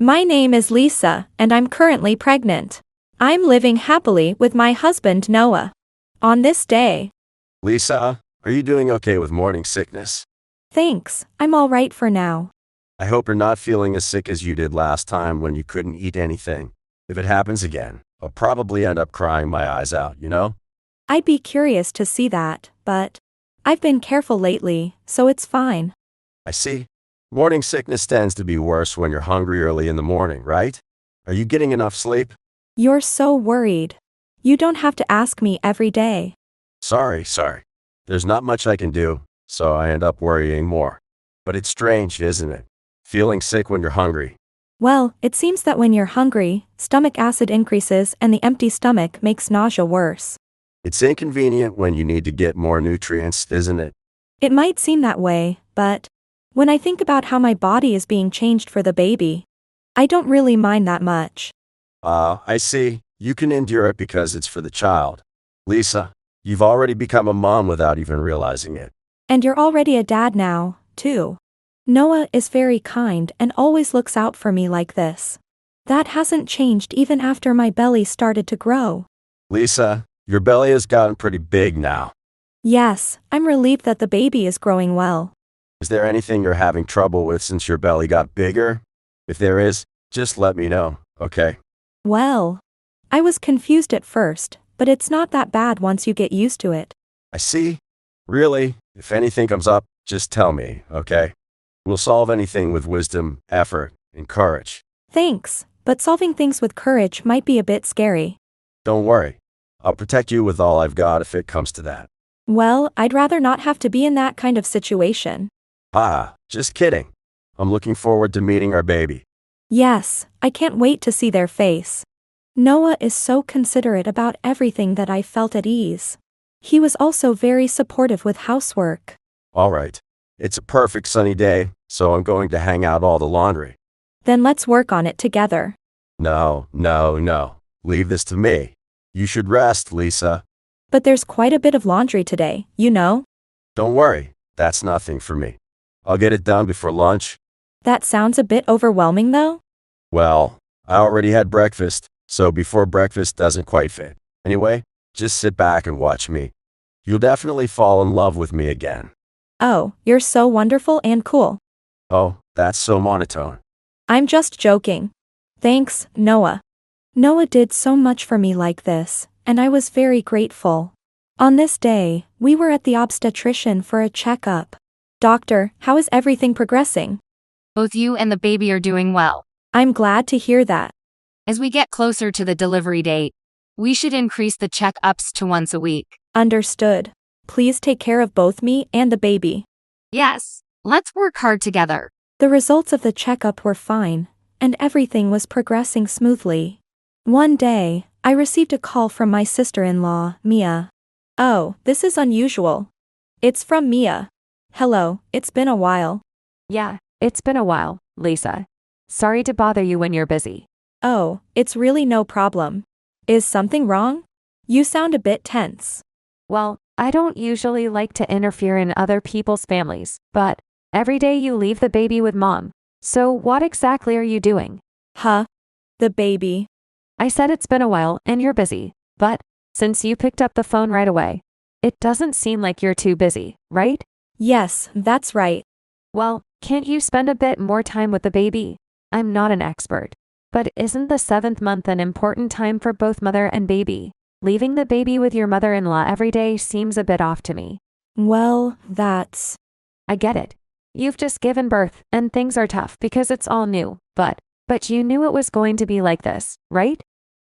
My name is Lisa, and I'm currently pregnant. I'm living happily with my husband Noah. On this day. Lisa, are you doing okay with morning sickness? Thanks, I'm all right for now. I hope you're not feeling as sick as you did last time when you couldn't eat anything. If it happens again, I'll probably end up crying my eyes out, you know? I'd be curious to see that, but I've been careful lately, so it's fine. I see. Morning sickness tends to be worse when you're hungry early in the morning, right? Are you getting enough sleep? You're so worried. You don't have to ask me every day. Sorry. There's not much I can do, so I end up worrying more. But it's strange, isn't it? Feeling sick when you're hungry. Well, it seems that when you're hungry, stomach acid increases and the empty stomach makes nausea worse. It's inconvenient when you need to get more nutrients, isn't it? It might seem that way, but when I think about how my body is being changed for the baby, I don't really mind that much. I see. You can endure it because it's for the child. Lisa, you've already become a mom without even realizing it. And you're already a dad now, too. Noah is very kind and always looks out for me like this. That hasn't changed even after my belly started to grow. Lisa, your belly has gotten pretty big now. Yes, I'm relieved that the baby is growing well. Is there anything you're having trouble with since your belly got bigger? If there is, just let me know, okay? Well, I was confused at first, but it's not that bad once you get used to it. I see. Really, if anything comes up, just tell me, okay? We'll solve anything with wisdom, effort, and courage. Thanks, but solving things with courage might be a bit scary. Don't worry. I'll protect you with all I've got if it comes to that. Well, I'd rather not have to be in that kind of situation. Just kidding. I'm looking forward to meeting our baby. Yes, I can't wait to see their face. Noah is so considerate about everything that I felt at ease. He was also very supportive with housework. All right. It's a perfect sunny day, so I'm going to hang out all the laundry. Then let's work on it together. No. Leave this to me. You should rest, Lisa. But there's quite a bit of laundry today, you know? Don't worry. That's nothing for me. I'll get it done before lunch. That sounds a bit overwhelming though. Well, I already had breakfast, so before breakfast doesn't quite fit. Anyway, just sit back and watch me. You'll definitely fall in love with me again. Oh, you're so wonderful and cool. Oh, that's so monotone. I'm just joking. Thanks, Noah. Noah did so much for me like this, and I was very grateful. On this day, we were at the obstetrician for a checkup. Doctor, how is everything progressing? Both you and the baby are doing well. I'm glad to hear that. As we get closer to the delivery date, we should increase the checkups to once a week. Understood. Please take care of both me and the baby. Yes, let's work hard together. The results of the checkup were fine, and everything was progressing smoothly. One day, I received a call from my sister-in-law, Mia. Oh, this is unusual. It's from Mia. Hello, it's been a while. Yeah, it's been a while, Lisa. Sorry to bother you when you're busy. Oh, it's really no problem. Is something wrong? You sound a bit tense. Well, I don't usually like to interfere in other people's families, but every day you leave the baby with mom. So what exactly are you doing? Huh? The baby. I said it's been a while and you're busy, but since you picked up the phone right away, it doesn't seem like you're too busy, right? Yes, that's right. Well, can't you spend a bit more time with the baby? I'm not an expert, but isn't the 7th month an important time for both mother and baby? Leaving the baby with your mother-in-law every day seems a bit off to me. Well, that's... I get it. You've just given birth and things are tough because it's all new, but you knew it was going to be like this, right?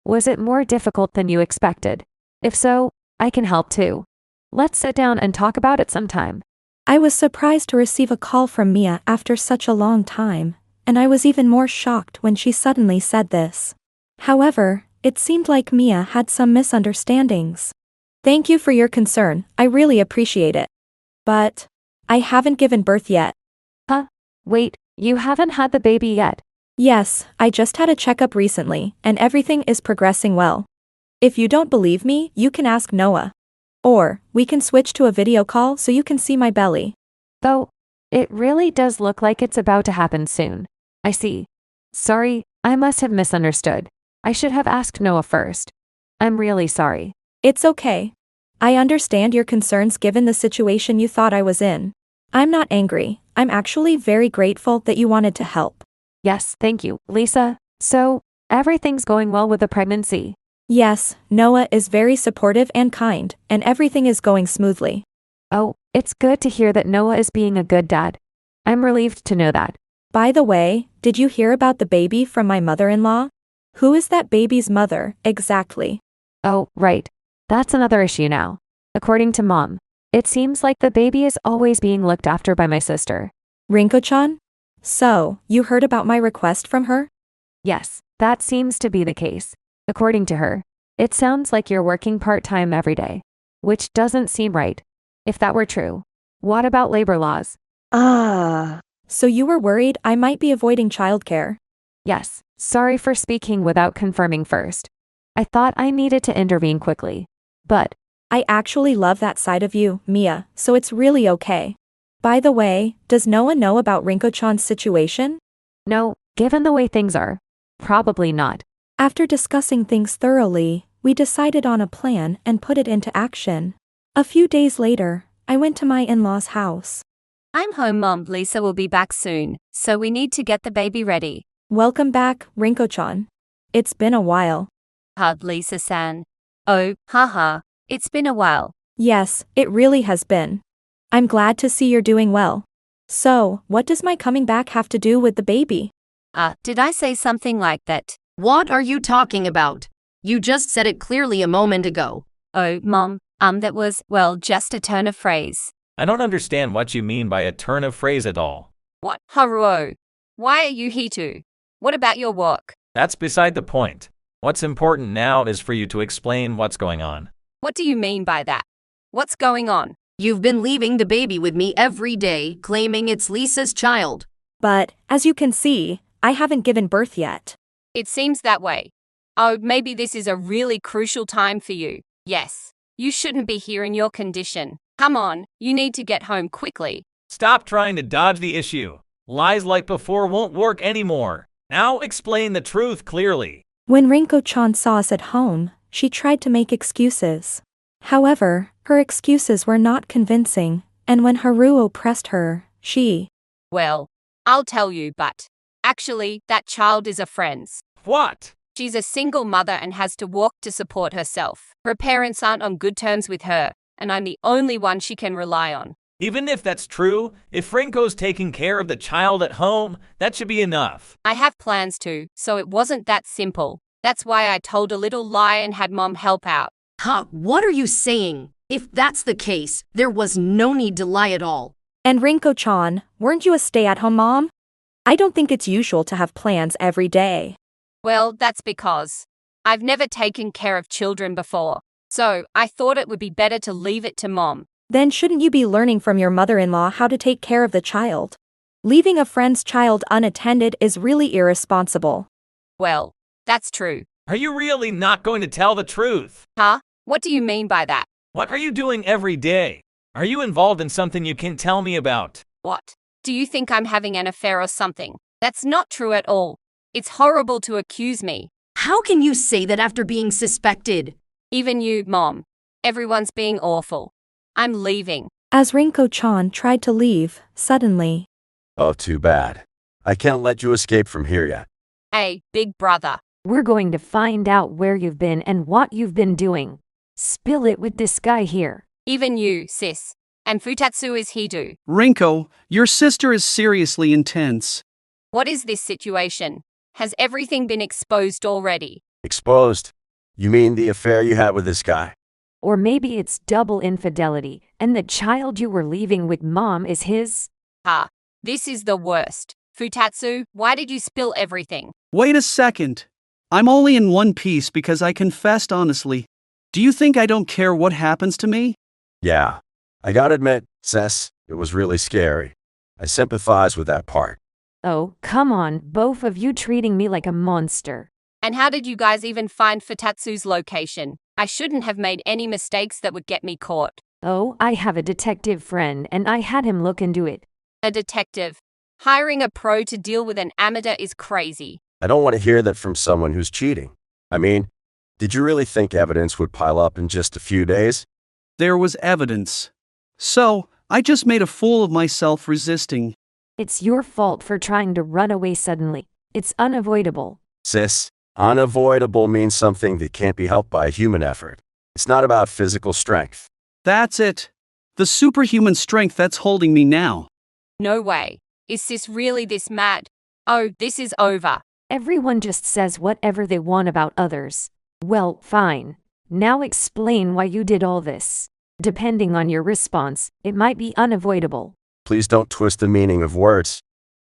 Was it more difficult than you expected? If so, I can help too. Let's sit down and talk about it sometime. I was surprised to receive a call from Mia after such a long time, and I was even more shocked when she suddenly said this. However, it seemed like Mia had some misunderstandings. Thank you for your concern, I really appreciate it. But I haven't given birth yet. Huh? Wait, you haven't had the baby yet? Yes, I just had a checkup recently, and everything is progressing well. If you don't believe me, you can ask Noah. Or, we can switch to a video call so you can see my belly. Though, it really does look like it's about to happen soon. I see. Sorry, I must have misunderstood. I should have asked Noah first. I'm really sorry. It's okay. I understand your concerns given the situation you thought I was in. I'm not angry. I'm actually very grateful that you wanted to help. Yes, thank you, Lisa. So, everything's going well with the pregnancy. Yes, Noah is very supportive and kind, and everything is going smoothly. Oh, it's good to hear that Noah is being a good dad. I'm relieved to know that. By the way, did you hear about the baby from my mother-in-law? Who is that baby's mother, exactly? Oh, right. That's another issue now. According to Mom, it seems like the baby is always being looked after by my sister. Rinko-chan? So, you heard about my request from her? Yes, that seems to be the case. According to her, it sounds like you're working part-time every day, which doesn't seem right. If that were true, what about labor laws? So you were worried I might be avoiding childcare? Yes, sorry for speaking without confirming first. I thought I needed to intervene quickly. But I actually love that side of you, Mia, so it's really okay. By the way, does Noah know about Rinko-chan's situation? no, given the way things are, probably not. After discussing things thoroughly, we decided on a plan and put it into action. A few days later, I went to my in-laws' house. I'm home, Mom. Lisa will be back soon, so we need to get the baby ready. Welcome back, Rinko-chan. It's been a while. Lisa-san. Oh, haha, it's been a while. Yes, it really has been. I'm glad to see you're doing well. So, what does my coming back have to do with the baby? Did I say something like that? What are you talking about? You just said it clearly a moment ago. Oh, Mom, that was, well, just a turn of phrase. I don't understand what you mean by a turn of phrase at all. What, Haruo? Why are you here too? What about your work? That's beside the point. What's important now is for you to explain what's going on. What do you mean by that? What's going on? You've been leaving the baby with me every day, claiming it's Lisa's child. But, as you can see, I haven't given birth yet. It seems that way. Oh, maybe this is a really crucial time for you. Yes, you shouldn't be here in your condition. Come on, you need to get home quickly. Stop trying to dodge the issue. Lies like before won't work anymore. Now explain the truth clearly. When Rinko-chan saw us at home, she tried to make excuses. However, her excuses were not convincing, and when Haruo pressed her, she... Well, I'll tell you, but actually, that child is a friend's. What? She's a single mother and has to work to support herself. Her parents aren't on good terms with her, and I'm the only one she can rely on. Even if that's true, if Franco's taking care of the child at home, that should be enough. I have plans too, so it wasn't that simple. That's why I told a little lie and had Mom help out. What are you saying? If that's the case, there was no need to lie at all. And Rinko-chan, weren't you a stay-at-home mom? I don't think it's usual to have plans every day. Well, that's because I've never taken care of children before, so I thought it would be better to leave it to Mom. Then shouldn't you be learning from your mother-in-law how to take care of the child? Leaving a friend's child unattended is really irresponsible. Well, that's true. Are you really not going to tell the truth? What do you mean by that? What are you doing every day? Are you involved in something you can tell me about? What? Do you think I'm having an affair or something? That's not true at all. It's horrible to accuse me. How can you say that after being suspected? Even you, Mom. Everyone's being awful. I'm leaving. As Rinko-chan tried to leave, suddenly... Oh, too bad. I can't let you escape from here yet. Hey, big brother. We're going to find out where you've been and what you've been doing. Spill it with this guy here. Even you, sis. And Futatsu is here too. Rinko, your sister is seriously intense. What is this situation? Has everything been exposed already? Exposed? You mean the affair you had with this guy? Or maybe it's double infidelity, and the child you were leaving with Mom is his? This is the worst. Futatsu, why did you spill everything? Wait a second. I'm only in one piece because I confessed honestly. Do you think I don't care what happens to me? Yeah. I gotta admit, Cess, it was really scary. I sympathize with that part. Oh, come on, both of you treating me like a monster. And how did you guys even find Futatsu's location? I shouldn't have made any mistakes that would get me caught. Oh, I have a detective friend and I had him look into it. A detective. Hiring a pro to deal with an amateur is crazy. I don't want to hear that from someone who's cheating. I mean, did you really think evidence would pile up in just a few days? There was evidence. So, I just made a fool of myself resisting. It's your fault for trying to run away suddenly. It's unavoidable. Sis, unavoidable means something that can't be helped by a human effort. It's not about physical strength. That's it. The superhuman strength that's holding me now. No way. Is Sis really this mad? Oh, this is over. Everyone just says whatever they want about others. Well, fine. Now explain why you did all this. Depending on your response, it might be unavoidable. Please don't twist the meaning of words.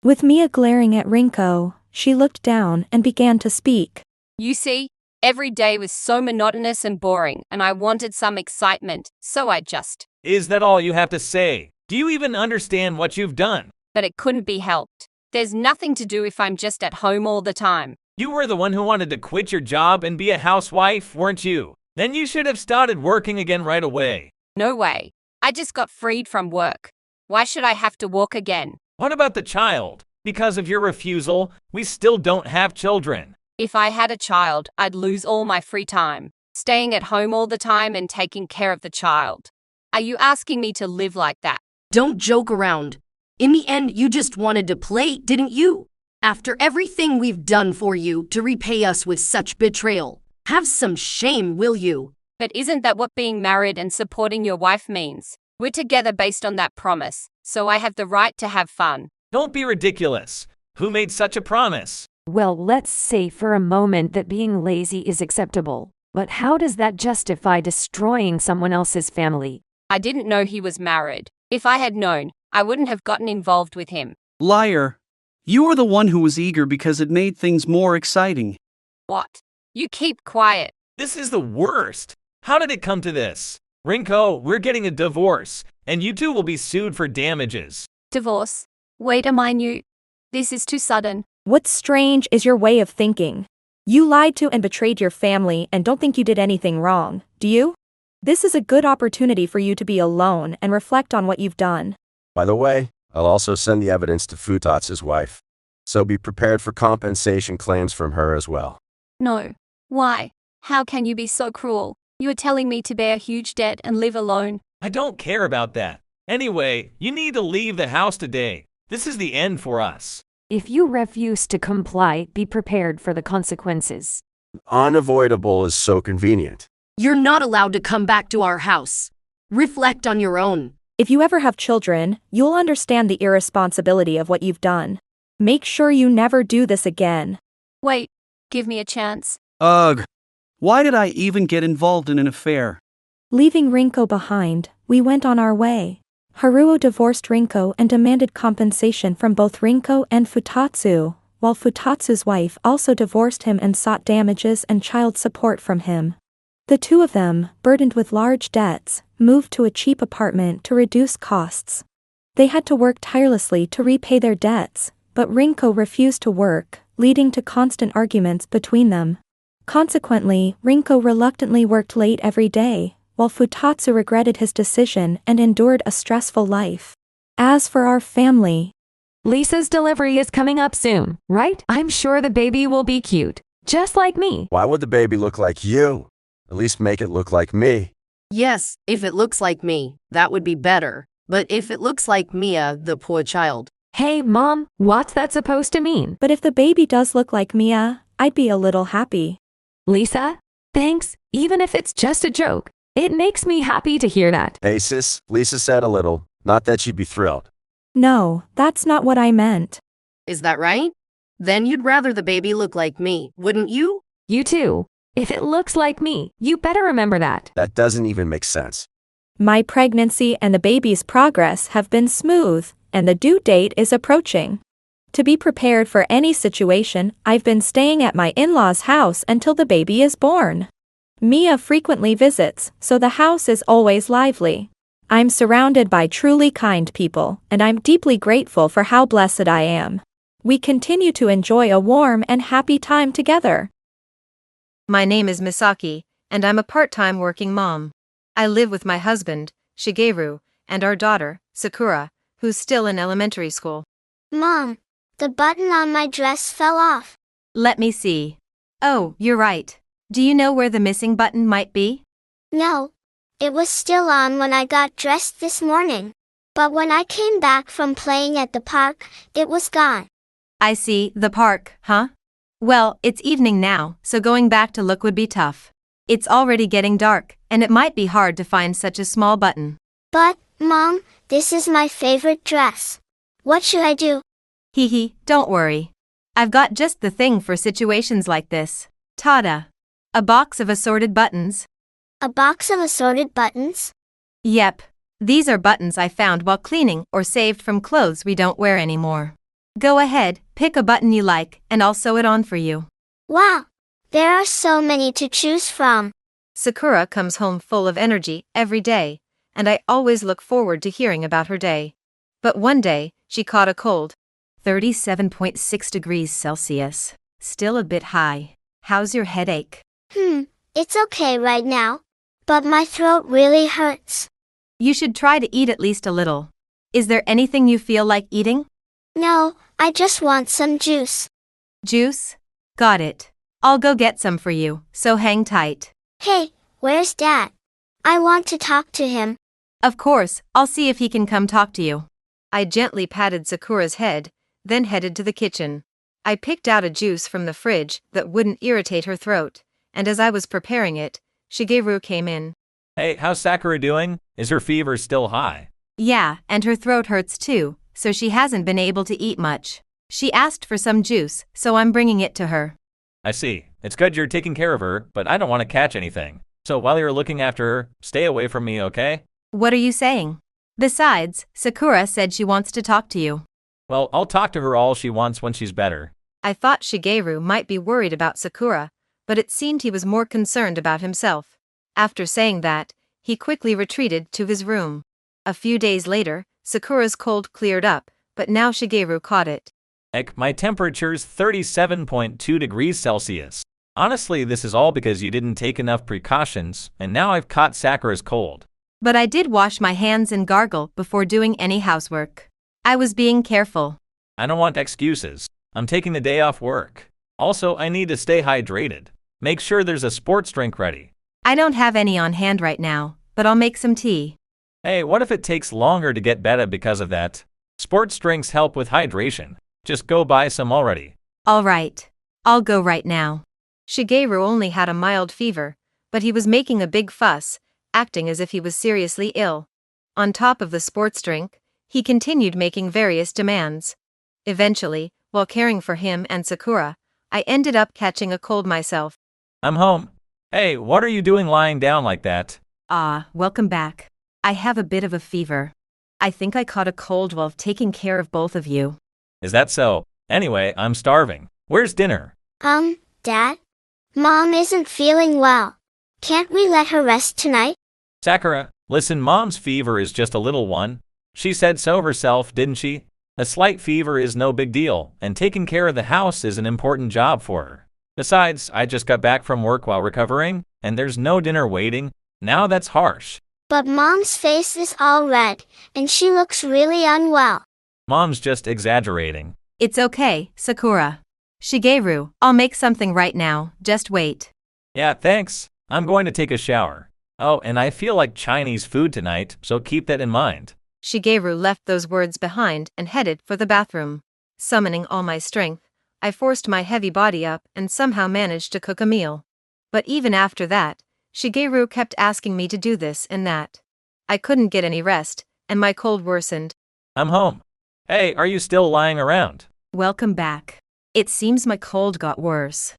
With Mia glaring at Rinko, she looked down and began to speak. You see, every day was so monotonous and boring, and I wanted some excitement, so I just. Is that all you have to say? Do you even understand what you've done? But it couldn't be helped. There's nothing to do if I'm just at home all the time. You were the one who wanted to quit your job and be a housewife, weren't you? Then you should have started working again right away. No way. I just got freed from work. Why should I have to walk again? What about the child? Because of your refusal, we still don't have children. If I had a child, I'd lose all my free time, staying at home all the time and taking care of the child. Are you asking me to live like that? Don't joke around. In the end, you just wanted to play, didn't you? After everything we've done for you to repay us with such betrayal. Have some shame, will you? But isn't that what being married and supporting your wife means? We're together based on that promise, so I have the right to have fun. Don't be ridiculous. Who made such a promise? Well, let's say for a moment that being lazy is acceptable. But how does that justify destroying someone else's family? I didn't know he was married. If I had known, I wouldn't have gotten involved with him. Liar. You were the one who was eager because it made things more exciting. What? You keep quiet. This is the worst. How did it come to this? Rinko, we're getting a divorce, and you two will be sued for damages. Divorce? Wait, am I new? This is too sudden. What's strange is your way of thinking. You lied to and betrayed your family and don't think you did anything wrong, do you? This is a good opportunity for you to be alone and reflect on what you've done. By the way, I'll also send the evidence to Futatsu's wife. So be prepared for compensation claims from her as well. No. Why? How can you be so cruel? You are telling me to bear a huge debt and live alone. I don't care about that. Anyway, you need to leave the house today. This is the end for us. If you refuse to comply, be prepared for the consequences. Unavoidable is so convenient. You're not allowed to come back to our house. Reflect on your own. If you ever have children, you'll understand the irresponsibility of what you've done. Make sure you never do this again. Wait, give me a chance. Ugh. Why did I even get involved in an affair? Leaving Rinko behind, we went on our way. Haruo divorced Rinko and demanded compensation from both Rinko and Futatsu, while Futatsu's wife also divorced him and sought damages and child support from him. The two of them, burdened with large debts, moved to a cheap apartment to reduce costs. They had to work tirelessly to repay their debts, but Rinko refused to work, leading to constant arguments between them. Consequently, Rinko reluctantly worked late every day, while Futatsu regretted his decision and endured a stressful life. As for our family, Lisa's delivery is coming up soon, right? I'm sure the baby will be cute, just like me. Why would the baby look like you? At least make it look like me. Yes, if it looks like me, that would be better. But if it looks like Mia, the poor child. Hey, Mom, what's that supposed to mean? but if the baby does look like Mia, I'd be a little happy. Lisa? Thanks, even if it's just a joke. It makes me happy to hear that. Hey sis, Lisa said a little, not that she'd be thrilled. No, that's not what I meant. Is that right? Then you'd rather the baby look like me, wouldn't you? You too. If it looks like me, you better remember that. That doesn't even make sense. My pregnancy and the baby's progress have been smooth, and the due date is approaching. To be prepared for any situation, I've been staying at my in-laws' house until the baby is born. Mia frequently visits, so the house is always lively. I'm surrounded by truly kind people, and I'm deeply grateful for how blessed I am. We continue to enjoy a warm and happy time together. My name is Misaki, and I'm a part-time working mom. I live with my husband, Shigeru, and our daughter, Sakura, who's still in elementary school. Mom, the button on my dress fell off. Let me see. Oh, you're right. Do you know where the missing button might be? No. It was still on when I got dressed this morning. But when I came back from playing at the park, it was gone. I see, the park, huh? Well, it's evening now, so going back to look would be tough. It's already getting dark, and it might be hard to find such a small button. But, Mom, this is my favorite dress. What should I do? Hee hee, don't worry. I've got just the thing for situations like this. Tada! A box of assorted buttons. A box of assorted buttons? Yep. These are buttons I found while cleaning or saved from clothes we don't wear anymore. Go ahead, pick a button you like, and I'll sew it on for you. Wow! There are so many to choose from. Sakura comes home full of energy every day, and I always look forward to hearing about her day. But one day, she caught a cold. 37.6 degrees Celsius. Still a bit high. How's your headache? It's okay right now. But my throat really hurts. You should try to eat at least a little. Is there anything you feel like eating? No, I just want some juice. Juice? Got it. I'll go get some for you, so hang tight. Hey, where's Dad? I want to talk to him. Of course, I'll see if he can come talk to you. I gently patted Sakura's head, then headed to the kitchen. I picked out a juice from the fridge that wouldn't irritate her throat, and as I was preparing it, Shigeru came in. Hey, how's Sakura doing? Is her fever still high? Yeah, and her throat hurts too, so she hasn't been able to eat much. She asked for some juice, so I'm bringing it to her. I see. It's good you're taking care of her, but I don't want to catch anything. So while you're looking after her, stay away from me, okay? What are you saying? Besides, Sakura said she wants to talk to you. Well, I'll talk to her all she wants when she's better. I thought Shigeru might be worried about Sakura, but it seemed he was more concerned about himself. After saying that, he quickly retreated to his room. A few days later, Sakura's cold cleared up, but now Shigeru caught it. Heck, my temperature's 37.2 degrees Celsius. Honestly, this is all because you didn't take enough precautions, and now I've caught Sakura's cold. But I did wash my hands and gargle before doing any housework. I was being careful. I don't want excuses. I'm taking the day off work. Also, I need to stay hydrated. Make sure there's a sports drink ready. I don't have any on hand right now, but I'll make some tea. Hey, what if it takes longer to get better because of that? Sports drinks help with hydration. Just go buy some already. All right. I'll go right now. Shigeru only had a mild fever, but he was making a big fuss, acting as if he was seriously ill. On top of the sports drink, he continued making various demands. Eventually, while caring for him and Sakura, I ended up catching a cold myself. I'm home. Hey, what are you doing lying down like that? Welcome back. I have a bit of a fever. I think I caught a cold while taking care of both of you. Is that so? Anyway, I'm starving. Where's dinner? Dad? Mom isn't feeling well. Can't we let her rest tonight? Sakura, listen, Mom's fever is just a little one. She said so herself, didn't she? A slight fever is no big deal, and taking care of the house is an important job for her. Besides, I just got back from work while recovering, and there's no dinner waiting. Now that's harsh. But Mom's face is all red, and she looks really unwell. Mom's just exaggerating. It's okay, Sakura. Shigeru, I'll make something right now, just wait. Yeah, thanks. I'm going to take a shower. Oh, and I feel like Chinese food tonight, so keep that in mind. Shigeru left those words behind and headed for the bathroom. Summoning all my strength, I forced my heavy body up and somehow managed to cook a meal. But even after that, Shigeru kept asking me to do this and that. I couldn't get any rest, and my cold worsened. I'm home. Hey, are you still lying around? Welcome back. It seems my cold got worse.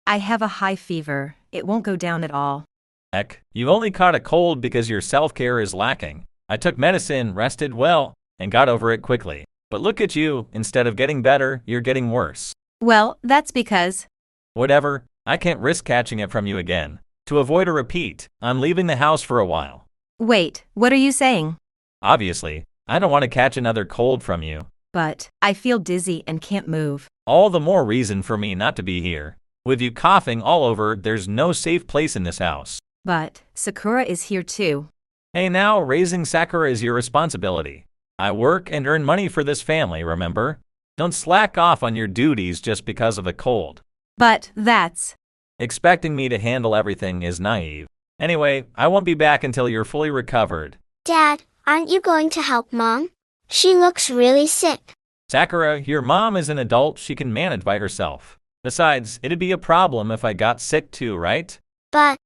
I have a high fever. It won't go down at all. Heck, you only caught a cold because your self-care is lacking. I took medicine, rested well, and got over it quickly. But look at you, instead of getting better, you're getting worse. Well, that's because… Whatever, I can't risk catching it from you again. To avoid a repeat, I'm leaving the house for a while. Wait, what are you saying? Obviously, I don't want to catch another cold from you. But I feel dizzy and can't move. All the more reason for me not to be here. With you coughing all over, there's no safe place in this house. But Sakura is here too. Hey now, raising Sakura is your responsibility. I work and earn money for this family, remember? Don't slack off on your duties just because of a cold. But that's... Expecting me to handle everything is naive. Anyway, I won't be back until you're fully recovered. Dad, aren't you going to help Mom? She looks really sick. Sakura, your mom is an adult, she can manage by herself. Besides, it'd be a problem if I got sick too, right? But...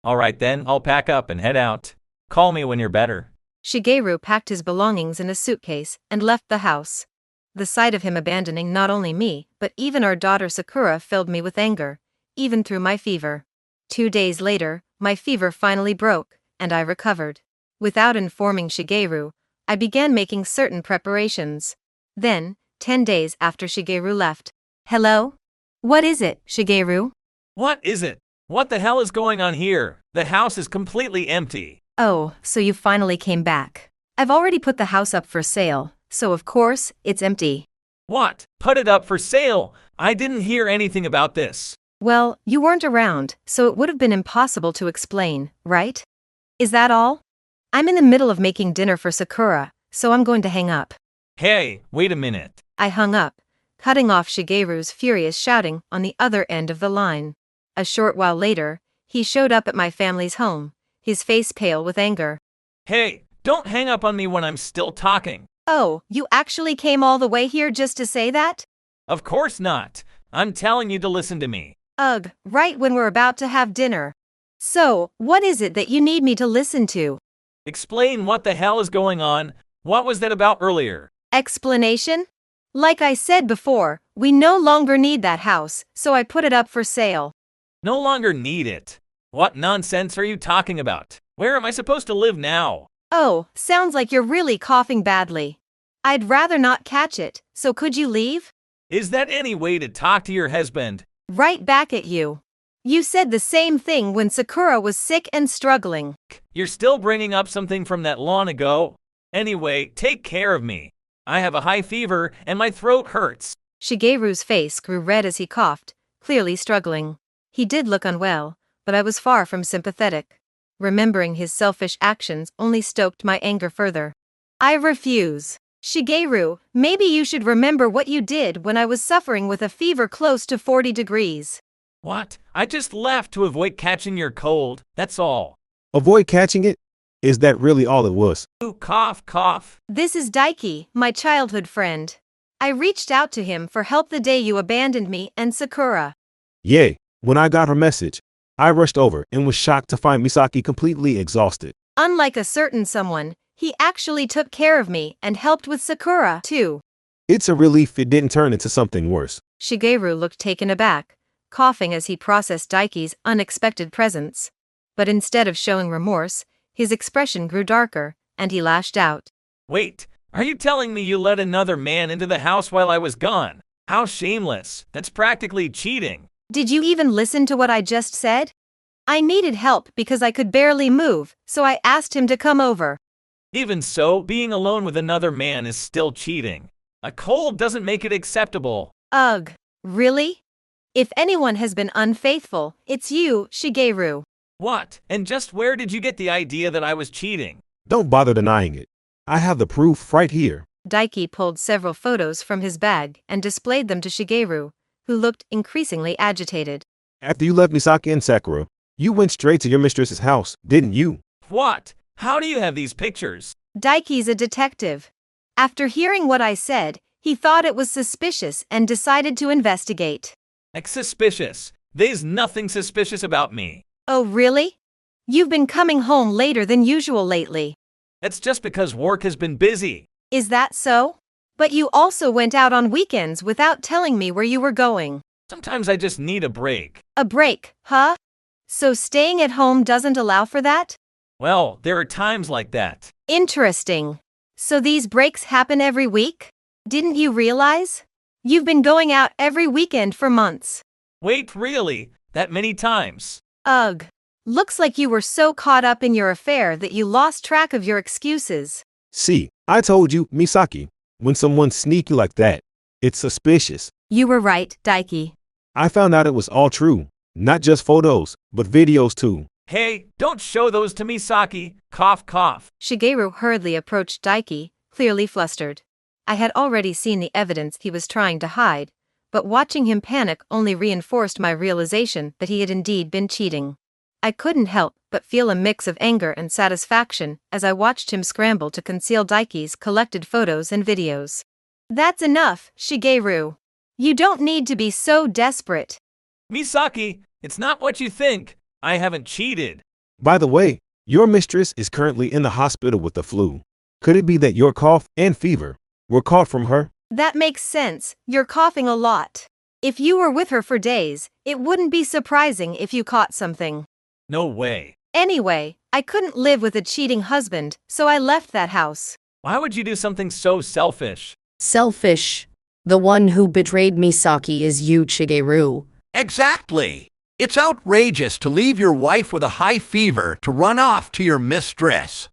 Alright then, I'll pack up and head out. Call me when you're better. Shigeru packed his belongings in a suitcase and left the house. The sight of him abandoning not only me, but even our daughter Sakura filled me with anger, even through my fever. 2 days later, my fever finally broke, and I recovered. Without informing Shigeru, I began making certain preparations. Then, 10 days after Shigeru left. Hello? What is it, Shigeru? What is it? What the hell is going on here? The house is completely empty. Oh, so you finally came back. I've already put the house up for sale, so of course, it's empty. What? Put it up for sale? I didn't hear anything about this. Well, you weren't around, so it would have been impossible to explain, right? Is that all? I'm in the middle of making dinner for Sakura, so I'm going to hang up. Hey, wait a minute. I hung up, cutting off Shigeru's furious shouting on the other end of the line. A short while later, he showed up at my family's home, his face pale with anger. Hey, don't hang up on me when I'm still talking. Oh, you actually came all the way here just to say that? Of course not. I'm telling you to listen to me. Ugh, right when we're about to have dinner. So, what is it that you need me to listen to? Explain what the hell is going on. What was that about earlier? Explanation? Like I said before, we no longer need that house, so I put it up for sale. No longer need it. What nonsense are you talking about? Where am I supposed to live now? Oh, sounds like you're really coughing badly. I'd rather not catch it, so could you leave? Is that any way to talk to your husband? Right back at you. You said the same thing when Sakura was sick and struggling. You're still bringing up something from that long ago? Anyway, take care of me. I have a high fever and my throat hurts. Shigeru's face grew red as he coughed, clearly struggling. He did look unwell, but I was far from sympathetic. Remembering his selfish actions only stoked my anger further. I refuse. Shigeru, maybe you should remember what you did when I was suffering with a fever close to 40 degrees. What? I just left to avoid catching your cold, that's all. Avoid catching it? Is that really all it was? Ooh, cough, cough. This is Daiki, my childhood friend. I reached out to him for help the day you abandoned me and Sakura. Yay, when I got her message, I rushed over and was shocked to find Misaki completely exhausted. Unlike a certain someone, he actually took care of me and helped with Sakura, too. It's a relief it didn't turn into something worse. Shigeru looked taken aback, coughing as he processed Daiki's unexpected presence. But instead of showing remorse, his expression grew darker, and he lashed out. Wait, are you telling me you let another man into the house while I was gone? How shameless. That's practically cheating. Did you even listen to what I just said? I needed help because I could barely move, so I asked him to come over. Even so, being alone with another man is still cheating. A cold doesn't make it acceptable. Ugh, really? If anyone has been unfaithful, it's you, Shigeru. What? And just where did you get the idea that I was cheating? Don't bother denying it. I have the proof right here. Daiki pulled several photos from his bag and displayed them to Shigeru, who looked increasingly agitated. After you left Misaki and Sakura, you went straight to your mistress's house, didn't you? What? How do you have these pictures? Daiki's a detective. After hearing what I said, he thought it was suspicious and decided to investigate. Like suspicious. There's nothing suspicious about me. Oh, really? You've been coming home later than usual lately. That's just because work has been busy. Is that so? But you also went out on weekends without telling me where you were going. Sometimes I just need a break. A break, huh? So staying at home doesn't allow for that? Well, there are times like that. Interesting. So these breaks happen every week? Didn't you realize? You've been going out every weekend for months. Wait, really? That many times? Ugh. Looks like you were so caught up in your affair that you lost track of your excuses. See, I told you, Misaki, when someone's sneaky like that, it's suspicious. You were right, Daiki. I found out it was all true. Not just photos, but videos too. Hey, don't show those to Misaki. Cough, cough. Shigeru hurriedly approached Daiki, clearly flustered. I had already seen the evidence he was trying to hide, but watching him panic only reinforced my realization that he had indeed been cheating. I couldn't help but feel a mix of anger and satisfaction as I watched him scramble to conceal Daiki's collected photos and videos. That's enough, Shigeru. You don't need to be so desperate. Misaki, it's not what you think. I haven't cheated. By the way, your mistress is currently in the hospital with the flu. Could it be that your cough and fever were caught from her? That makes sense. You're coughing a lot. If you were with her for days, it wouldn't be surprising if you caught something. No way. Anyway, I couldn't live with a cheating husband, so I left that house. Why would you do something so selfish? Selfish. The one who betrayed Misaki is you, Shigeru. Exactly. It's outrageous to leave your wife with a high fever to run off to your mistress.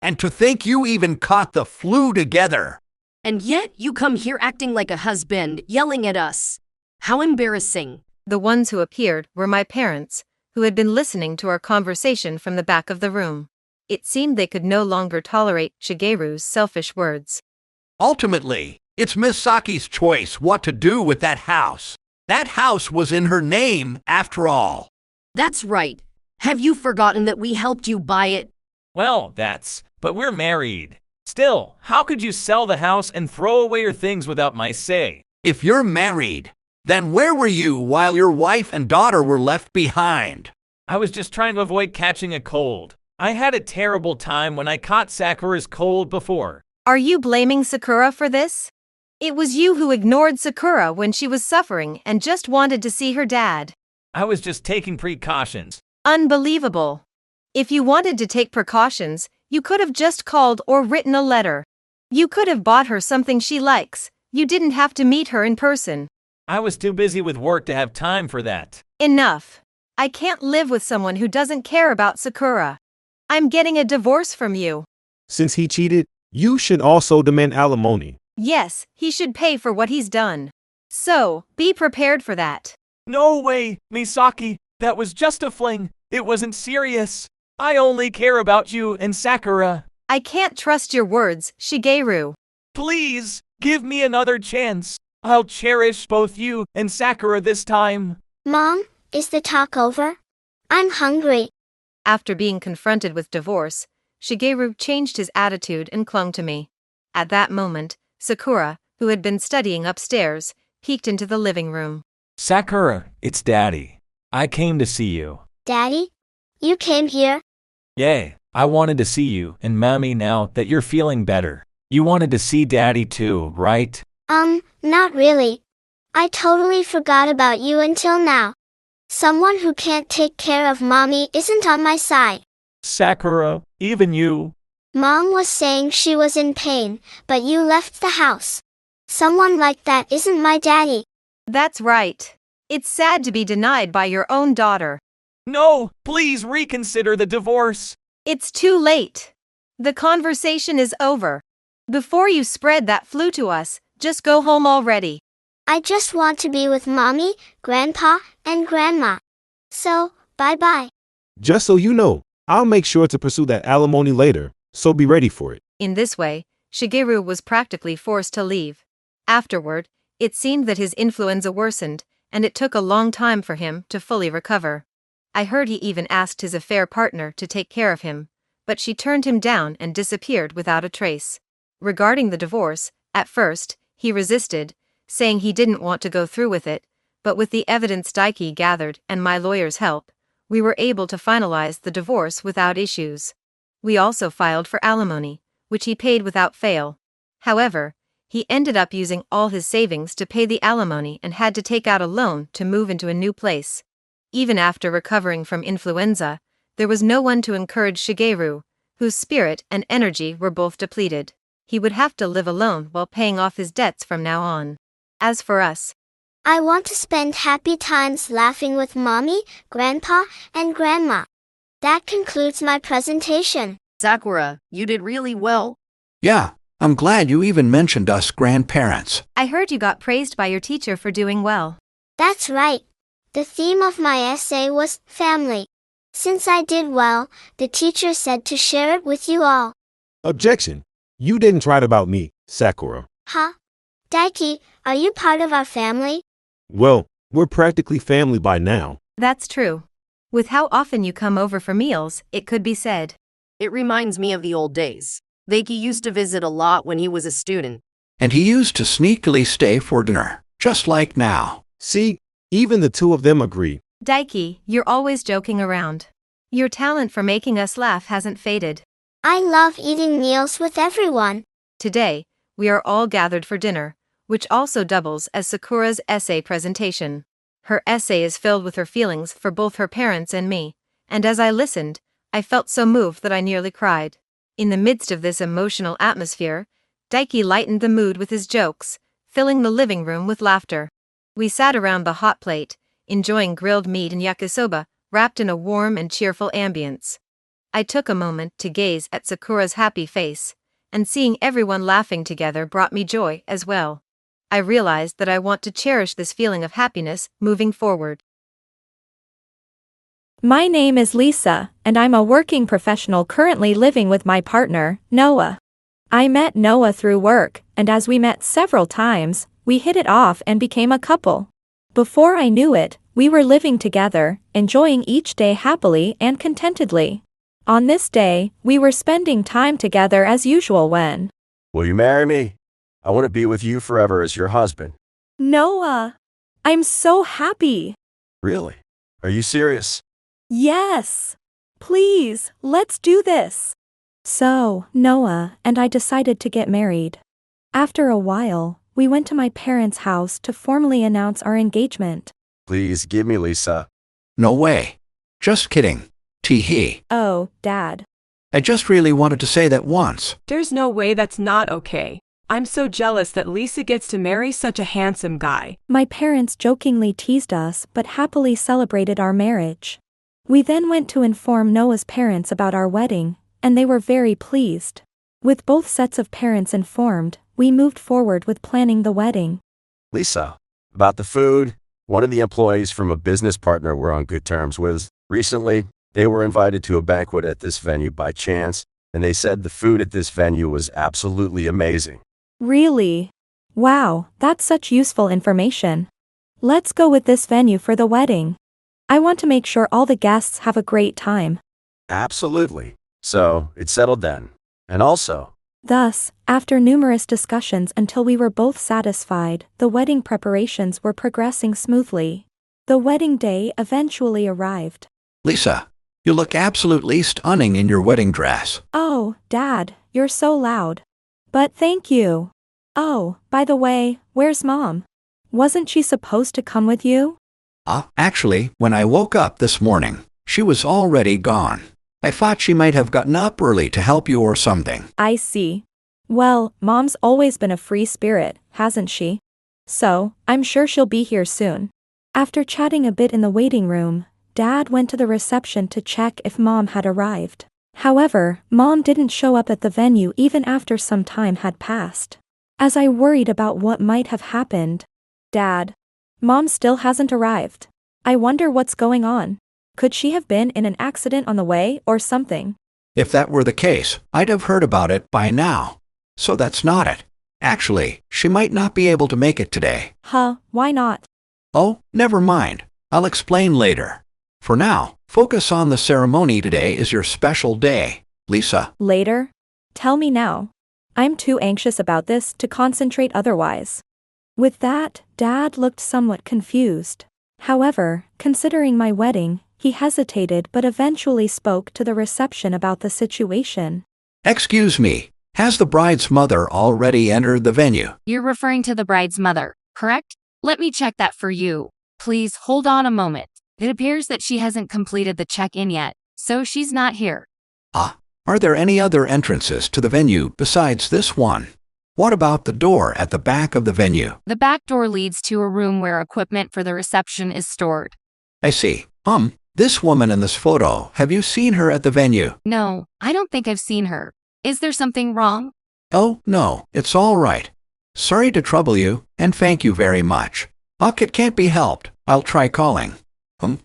And to think you even caught the flu together. And yet you come here acting like a husband, yelling at us. How embarrassing. The ones who appeared were my parents, who had been listening to our conversation from the back of the room. It seemed they could no longer tolerate Shigeru's selfish words. Ultimately, it's Misaki's choice what to do with that house. That house was in her name, after all. That's right. Have you forgotten that we helped you buy it? Well, but we're married. Still, how could you sell the house and throw away your things without my say? If you're married, then where were you while your wife and daughter were left behind? I was just trying to avoid catching a cold. I had a terrible time when I caught Sakura's cold before. Are you blaming Sakura for this? It was you who ignored Sakura when she was suffering and just wanted to see her dad. I was just taking precautions. Unbelievable. If you wanted to take precautions, you could have just called or written a letter. You could have bought her something she likes. You didn't have to meet her in person. I was too busy with work to have time for that. Enough. I can't live with someone who doesn't care about Sakura. I'm getting a divorce from you. Since he cheated, you should also demand alimony. Yes, he should pay for what he's done. So, be prepared for that. No way, Misaki. That was just a fling. It wasn't serious. I only care about you and Sakura. I can't trust your words, Shigeru. Please, give me another chance. I'll cherish both you and Sakura this time. Mom, is the talk over? I'm hungry. After being confronted with divorce, Shigeru changed his attitude and clung to me. At that moment, Sakura, who had been studying upstairs, peeked into the living room. Sakura, it's Daddy. I came to see you. Daddy? You came here? Yay, I wanted to see you and Mommy now that you're feeling better. You wanted to see Daddy too, right? Not really. I totally forgot about you until now. Someone who can't take care of Mommy isn't on my side. Sakura, even you. Mom was saying she was in pain, but you left the house. Someone like that isn't my daddy. That's right. It's sad to be denied by your own daughter. No, please reconsider the divorce. It's too late. The conversation is over. Before you spread that flu to us, just go home already. I just want to be with Mommy, Grandpa, and Grandma. So, bye-bye. Just so you know, I'll make sure to pursue that alimony later, so be ready for it. In this way, Shigeru was practically forced to leave. Afterward, it seemed that his influenza worsened, and it took a long time for him to fully recover. I heard he even asked his affair partner to take care of him, but she turned him down and disappeared without a trace. Regarding the divorce, at first, he resisted, saying he didn't want to go through with it, but with the evidence Daiki gathered and my lawyer's help, we were able to finalize the divorce without issues. We also filed for alimony, which he paid without fail. However, he ended up using all his savings to pay the alimony and had to take out a loan to move into a new place. Even after recovering from influenza, there was no one to encourage Shigeru, whose spirit and energy were both depleted. He would have to live alone while paying off his debts from now on. As for us, I want to spend happy times laughing with Mommy, Grandpa, and Grandma. That concludes my presentation. Sakura, you did really well. Yeah, I'm glad you even mentioned us grandparents. I heard you got praised by your teacher for doing well. That's right. The theme of my essay was family. Since I did well, the teacher said to share it with you all. Objection. You didn't write about me, Sakura. Huh? Daiki, are you part of our family? Well, we're practically family by now. That's true. With how often you come over for meals, it could be said. It reminds me of the old days. Daiki used to visit a lot when he was a student. And he used to sneakily stay for dinner, just like now. See, even the two of them agree. Daiki, you're always joking around. Your talent for making us laugh hasn't faded. I love eating meals with everyone. Today, we are all gathered for dinner, which also doubles as Sakura's essay presentation. Her essay is filled with her feelings for both her parents and me, and as I listened, I felt so moved that I nearly cried. In the midst of this emotional atmosphere, Daiki lightened the mood with his jokes, filling the living room with laughter. We sat around the hot plate, enjoying grilled meat and yakisoba, wrapped in a warm and cheerful ambience. I took a moment to gaze at Sakura's happy face, and seeing everyone laughing together brought me joy as well. I realized that I want to cherish this feeling of happiness moving forward. My name is Lisa, and I'm a working professional currently living with my partner, Noah. I met Noah through work, and as we met several times, we hit it off and became a couple. Before I knew it, we were living together, enjoying each day happily and contentedly. On this day, we were spending time together as usual when... Will you marry me? I want to be with you forever as your husband. Noah! I'm so happy! Really? Are you serious? Yes! Please, let's do this! So, Noah and I decided to get married. After a while, we went to my parents' house to formally announce our engagement. Please give me Lisa. No way. Just kidding. Tee-hee. Oh, Dad. I just really wanted to say that once. There's no way that's not okay. I'm so jealous that Lisa gets to marry such a handsome guy. My parents jokingly teased us but happily celebrated our marriage. We then went to inform Noah's parents about our wedding, and they were very pleased. With both sets of parents informed, we moved forward with planning the wedding. Lisa, about the food, one of the employees from a business partner we're on good terms with. Recently, they were invited to a banquet at this venue by chance, and they said the food at this venue was absolutely amazing. Really? Wow, that's such useful information. Let's go with this venue for the wedding. I want to make sure all the guests have a great time. Absolutely. So, it's settled then. And also, Thus, after numerous discussions until we were both satisfied, the wedding preparations were progressing smoothly. The wedding day eventually arrived. Lisa, you look absolutely stunning in your wedding dress. Oh, Dad, you're so loud. But thank you. Oh, by the way, where's Mom? Wasn't she supposed to come with you? Actually, when I woke up this morning, she was already gone. I thought she might have gotten up early to help you or something. I see. Well, Mom's always been a free spirit, hasn't she? So, I'm sure she'll be here soon. After chatting a bit in the waiting room, Dad went to the reception to check if Mom had arrived. However, Mom didn't show up at the venue even after some time had passed. As I worried about what might have happened, Dad, Mom still hasn't arrived. I wonder what's going on. Could she have been in an accident on the way or something? If that were the case, I'd have heard about it by now. So that's not it. Actually, she might not be able to make it today. Why not? Oh, never mind. I'll explain later. For now, focus on the ceremony. Today is your special day, Lisa. Later? Tell me now. I'm too anxious about this to concentrate otherwise. With that, Dad looked somewhat confused. However, considering my wedding, he hesitated but eventually spoke to the reception about the situation. Excuse me, has the bride's mother already entered the venue? You're referring to the bride's mother, correct? Let me check that for you. Please hold on a moment. It appears that she hasn't completed the check-in yet, so she's not here. Are there any other entrances to the venue besides this one? What about the door at the back of the venue? The back door leads to a room where equipment for the reception is stored. I see. This woman in this photo, have you seen her at the venue? No, I don't think I've seen her. Is there something wrong? Oh, no, it's all right. Sorry to trouble you, and thank you very much. It can't be helped. I'll try calling.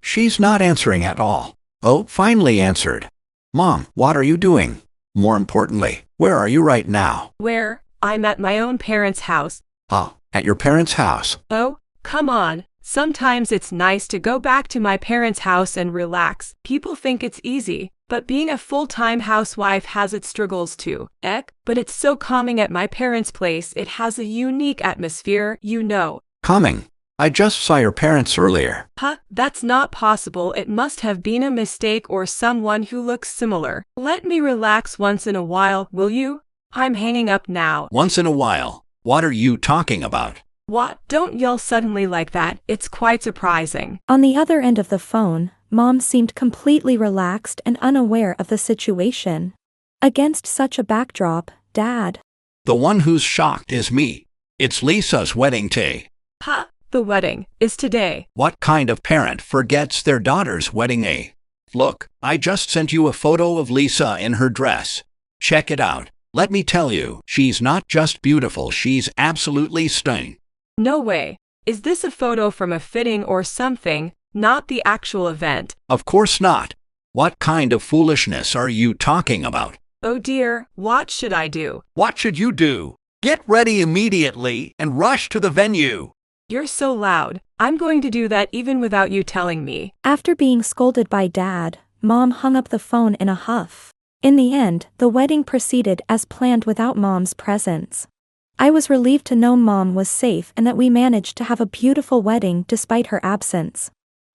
She's not answering at all. Oh, finally answered. Mom, what are you doing? More importantly, where are you right now? Where? I'm at my own parents' house. At your parents' house. Oh, come on. Sometimes it's nice to go back to my parents' house and relax. People think it's easy, but being a full-time housewife has its struggles too. But it's so calming at my parents' place. It has a unique atmosphere, you know. Calming? I just saw your parents earlier. Huh? That's not possible. It must have been a mistake or someone who looks similar. Let me relax once in a while, will you? I'm hanging up now. Once in a while? What are you talking about? What? Don't yell suddenly like that. It's quite surprising. On the other end of the phone, Mom seemed completely relaxed and unaware of the situation. Against such a backdrop, Dad. The one who's shocked is me. It's Lisa's wedding day. Huh? The wedding is today. What kind of parent forgets their daughter's wedding day? Look, I just sent you a photo of Lisa in her dress. Check it out. Let me tell you, she's not just beautiful, she's absolutely stunning. No way. Is this a photo from a fitting or something, not the actual event? Of course not. What kind of foolishness are you talking about? Oh dear, what should I do? What should you do? Get ready immediately and rush to the venue. You're so loud. I'm going to do that even without you telling me. After being scolded by Dad, Mom hung up the phone in a huff. In the end, the wedding proceeded as planned without Mom's presence. I was relieved to know Mom was safe and that we managed to have a beautiful wedding despite her absence.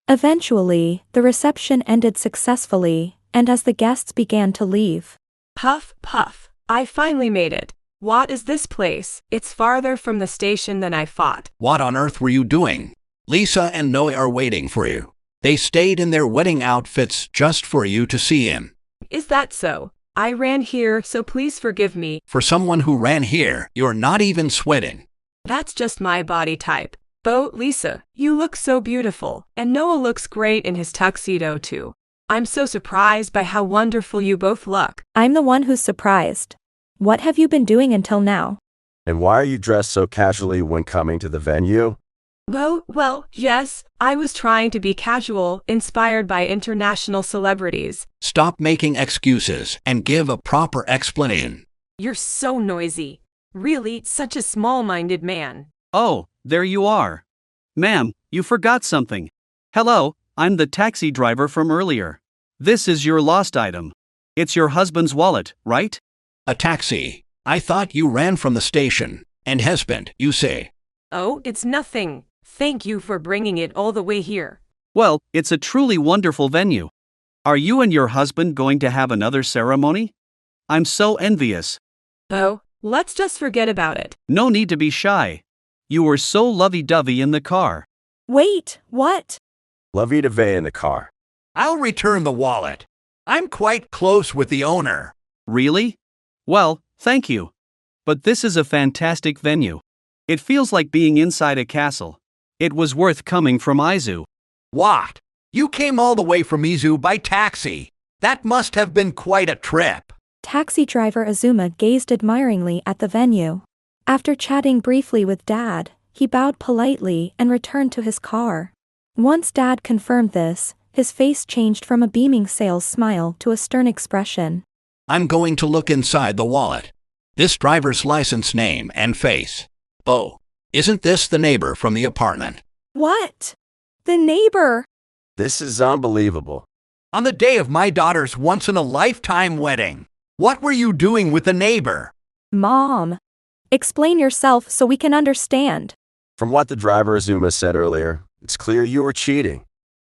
Eventually, the reception ended successfully, and as the guests began to leave. Puff, puff. I finally made it. What is this place? It's farther from the station than I thought. What on earth were you doing? Lisa and Noe are waiting for you. They stayed in their wedding outfits just for you to see him. Is that so? I ran here, so please forgive me. For someone who ran here, you're not even sweating. That's just my body type. Though, Lisa, you look so beautiful, and Noah looks great in his tuxedo too. I'm so surprised by how wonderful you both look. I'm the one who's surprised. What have you been doing until now? And why are you dressed so casually when coming to the venue? Well, yes, I was trying to be casual, inspired by international celebrities. Stop making excuses and give a proper explanation. You're so noisy. Really, such a small-minded man. Oh, there you are. Ma'am, you forgot something. Hello, I'm the taxi driver from earlier. This is your lost item. It's your husband's wallet, right? A taxi. I thought you ran from the station. And husband, you say. Oh, it's nothing. Thank you for bringing it all the way here. Well, it's a truly wonderful venue. Are you and your husband going to have another ceremony? I'm so envious. Oh, let's just forget about it. No need to be shy. You were so lovey-dovey in the car. Wait, what? Lovey-dovey in the car. I'll return the wallet. I'm quite close with the owner. Really? Well, thank you. But this is a fantastic venue. It feels like being inside a castle. It was worth coming from Izu. What? You came all the way from Izu by taxi. That must have been quite a trip. Taxi driver Azuma gazed admiringly at the venue. After chatting briefly with Dad, he bowed politely and returned to his car. Once Dad confirmed this, his face changed from a beaming sales smile to a stern expression. I'm going to look inside the wallet. This driver's license name and face. Oh, isn't this the neighbor from the apartment? What? The neighbor? This is unbelievable. On the day of my daughter's once-in-a-lifetime wedding, what were you doing with the neighbor? Mom. Explain yourself so we can understand. From what the driver Azuma said earlier, it's clear you were cheating.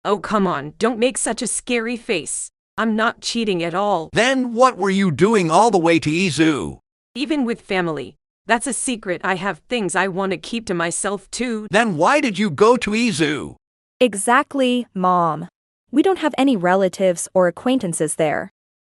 Oh, come on, don't make such a scary face. I'm not cheating at all. Then what were you doing all the way to Izu? Even with family. That's a secret. I have things I want to keep to myself too. Then why did you go to Izu? Exactly, Mom. We don't have any relatives or acquaintances there.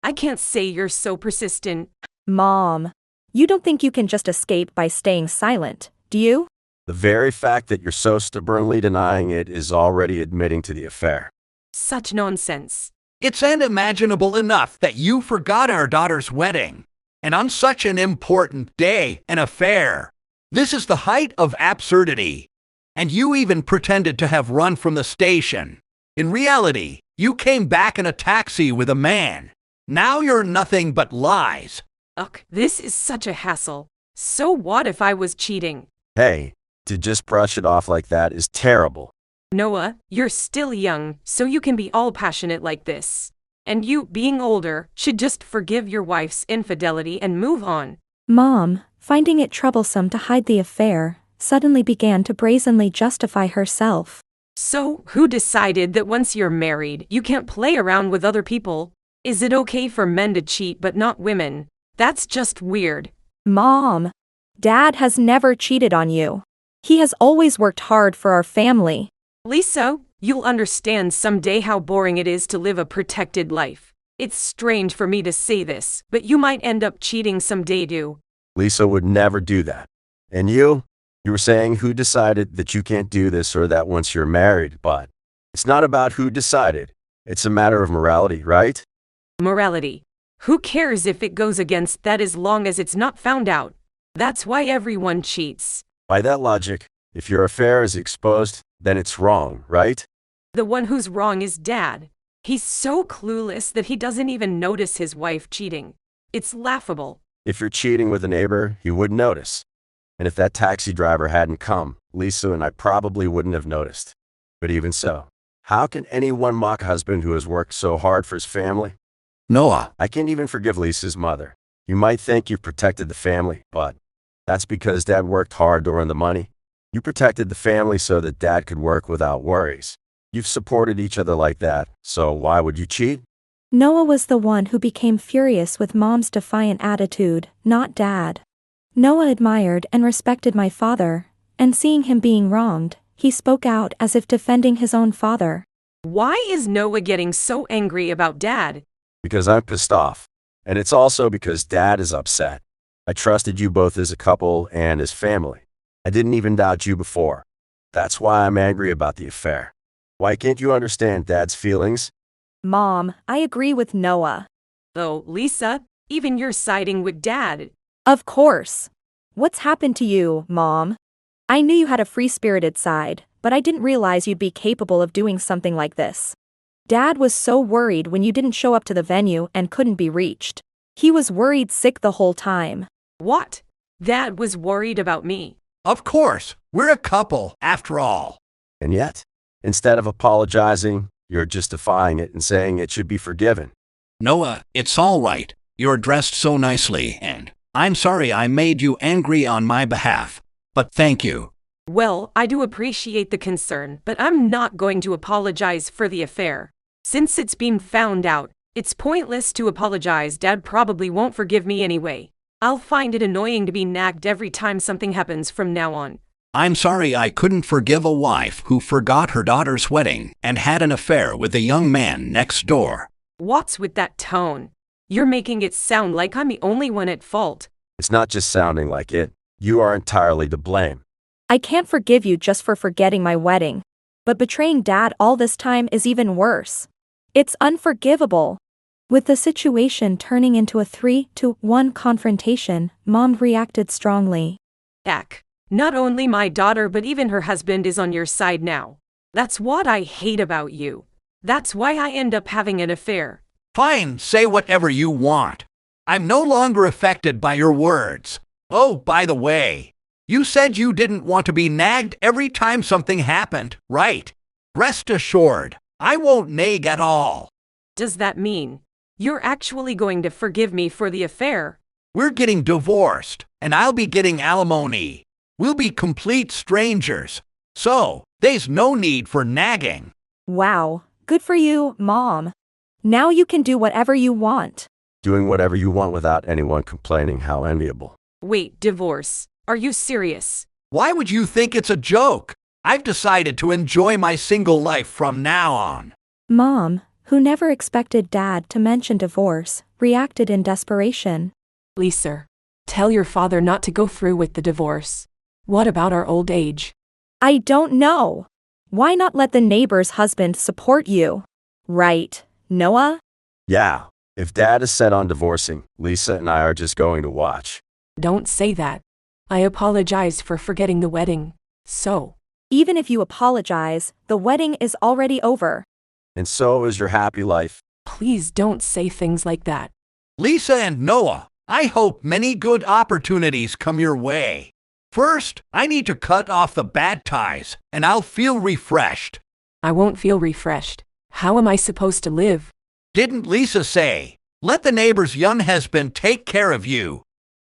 I can't say you're so persistent. Mom, you don't think you can just escape by staying silent, do you? The very fact that you're so stubbornly denying it is already admitting to the affair. Such nonsense. It's unimaginable enough that you forgot our daughter's wedding. And on such an important day, an affair. This is the height of absurdity. And you even pretended to have run from the station. In reality, you came back in a taxi with a man. Now you're nothing but lies. Ugh, this is such a hassle. So what if I was cheating? Hey, to just brush it off like that is terrible. Noah, you're still young, so you can be all passionate like this. And you, being older, should just forgive your wife's infidelity and move on. Mom, finding it troublesome to hide the affair, suddenly began to brazenly justify herself. So, who decided that once you're married, you can't play around with other people? Is it okay for men to cheat but not women? That's just weird. Mom, Dad has never cheated on you. He has always worked hard for our family. Lisa, you'll understand someday how boring it is to live a protected life. It's strange for me to say this, but you might end up cheating someday too. Lisa would never do that. And you were saying who decided that you can't do this or that once you're married, but it's not about who decided. It's a matter of morality, right? Morality. Who cares if it goes against that as long as it's not found out? That's why everyone cheats. By that logic, if your affair is exposed, then it's wrong, right? The one who's wrong is Dad. He's so clueless that he doesn't even notice his wife cheating. It's laughable. If you're cheating with a neighbor, you wouldn't notice. And if that taxi driver hadn't come, Lisa and I probably wouldn't have noticed. But even so, how can anyone mock a husband who has worked so hard for his family? Noah, I can't even forgive Lisa's mother. You might think you've protected the family, but that's because Dad worked hard to earn the money. You protected the family so that Dad could work without worries. You've supported each other like that, so why would you cheat? Noah was the one who became furious with Mom's defiant attitude, not Dad. Noah admired and respected my father, and seeing him being wronged, he spoke out as if defending his own father. Why is Noah getting so angry about Dad? Because I'm pissed off. And it's also because Dad is upset. I trusted you both as a couple and as family. I didn't even doubt you before. That's why I'm angry about the affair. Why can't you understand Dad's feelings? Mom, I agree with Noah. Oh, Lisa, even you're siding with Dad. Of course. What's happened to you, Mom? I knew you had a free-spirited side, but I didn't realize you'd be capable of doing something like this. Dad was so worried when you didn't show up to the venue and couldn't be reached. He was worried sick the whole time. What? Dad was worried about me. of course, we're a couple, after all. And yet, instead of apologizing, you're justifying it and saying it should be forgiven. Noah, it's all right. You're dressed so nicely, and I'm sorry I made you angry on my behalf. But thank you. Well, I do appreciate the concern, but I'm not going to apologize for the affair. Since it's been found out, it's pointless to apologize. Dad probably won't forgive me anyway. I'll find it annoying to be nagged every time something happens from now on. I'm sorry I couldn't forgive a wife who forgot her daughter's wedding and had an affair with a young man next door. What's with that tone? You're making it sound like I'm the only one at fault. It's not just sounding like it. You are entirely to blame. I can't forgive you just for forgetting my wedding. But betraying Dad all this time is even worse. It's unforgivable. With the situation turning into a 3-to-1 confrontation, Mom reacted strongly. Heck, not only my daughter but even her husband is on your side now. That's what I hate about you. That's why I end up having an affair. Fine, say whatever you want. I'm no longer affected by your words. Oh, by the way, you said you didn't want to be nagged every time something happened, right? Rest assured, I won't nag at all. Does that mean you're actually going to forgive me for the affair? We're getting divorced, and I'll be getting alimony. We'll be complete strangers. So, there's no need for nagging. Wow, good for you, Mom. Now you can do whatever you want. Doing whatever you want without anyone complaining, how enviable. Wait, divorce? Are you serious? Why would you think it's a joke? I've decided to enjoy my single life from now on. Mom, who never expected Dad to mention divorce, reacted in desperation. Lisa, tell your father not to go through with the divorce. What about our old age? I don't know. Why not let the neighbor's husband support you? Right, Noah? Yeah, if Dad is set on divorcing, Lisa and I are just going to watch. Don't say that. I apologize for forgetting the wedding. So, even if you apologize, the wedding is already over. And so is your happy life. Please don't say things like that. Lisa and Noah, I hope many good opportunities come your way. First, I need to cut off the bad ties, and I'll feel refreshed. I won't feel refreshed. How am I supposed to live? Didn't Lisa say, let the neighbor's young husband take care of you?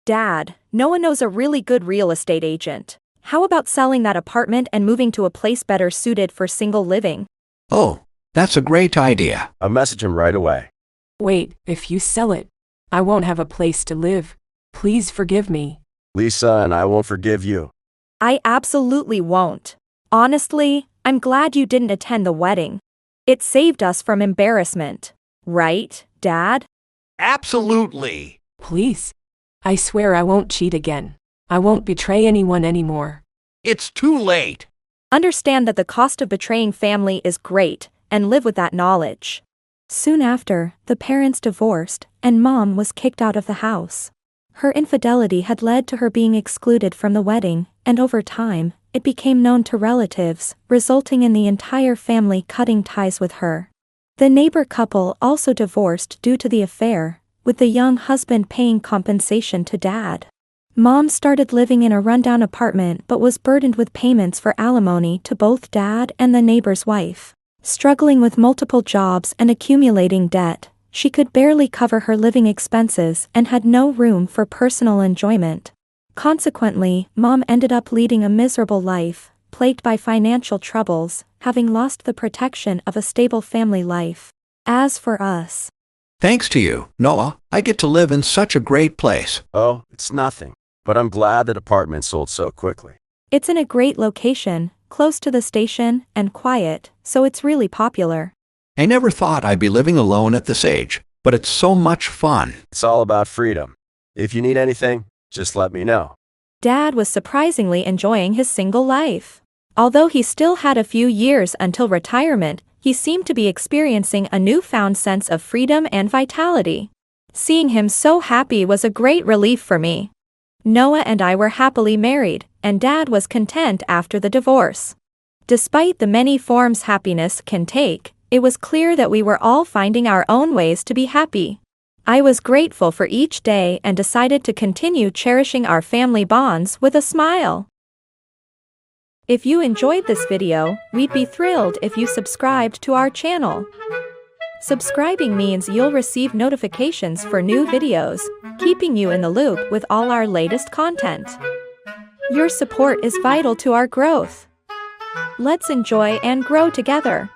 Dad, Noah knows a really good real estate agent. How about selling that apartment and moving to a place better suited for single living? Oh, that's a great idea. I'll message him right away. Wait, if you sell it, I won't have a place to live. Please forgive me. Lisa and I won't forgive you. I absolutely won't. Honestly, I'm glad you didn't attend the wedding. It saved us from embarrassment. Right, Dad? Absolutely. Please. I swear I won't cheat again. I won't betray anyone anymore. It's too late. Understand that the cost of betraying family is great, and live with that knowledge. Soon after, the parents divorced, and Mom was kicked out of the house. Her infidelity had led to her being excluded from the wedding, and over time, it became known to relatives, resulting in the entire family cutting ties with her. The neighbor couple also divorced due to the affair, with the young husband paying compensation to Dad. Mom started living in a rundown apartment but was burdened with payments for alimony to both Dad and the neighbor's wife. Struggling with multiple jobs and accumulating debt, she could barely cover her living expenses and had no room for personal enjoyment. Consequently, Mom ended up leading a miserable life, plagued by financial troubles, having lost the protection of a stable family life. As for us, Thanks to you, Noah, I get to live in such a great place. Oh, it's nothing. But I'm glad that apartment sold so quickly. it's in a great location, close to the station, and quiet, so it's really popular. I never thought I'd be living alone at this age, but it's so much fun. It's all about freedom. If you need anything, just let me know. Dad was surprisingly enjoying his single life. Although he still had a few years until retirement, he seemed to be experiencing a newfound sense of freedom and vitality. Seeing him so happy was a great relief for me. Noah and I were happily married, and Dad was content after the divorce. Despite the many forms happiness can take, it was clear that we were all finding our own ways to be happy. I was grateful for each day and decided to continue cherishing our family bonds with a smile. If you enjoyed this video, we'd be thrilled if you subscribed to our channel. Subscribing means you'll receive notifications for new videos, keeping you in the loop with all our latest content. Your support is vital to our growth. Let's enjoy and grow together.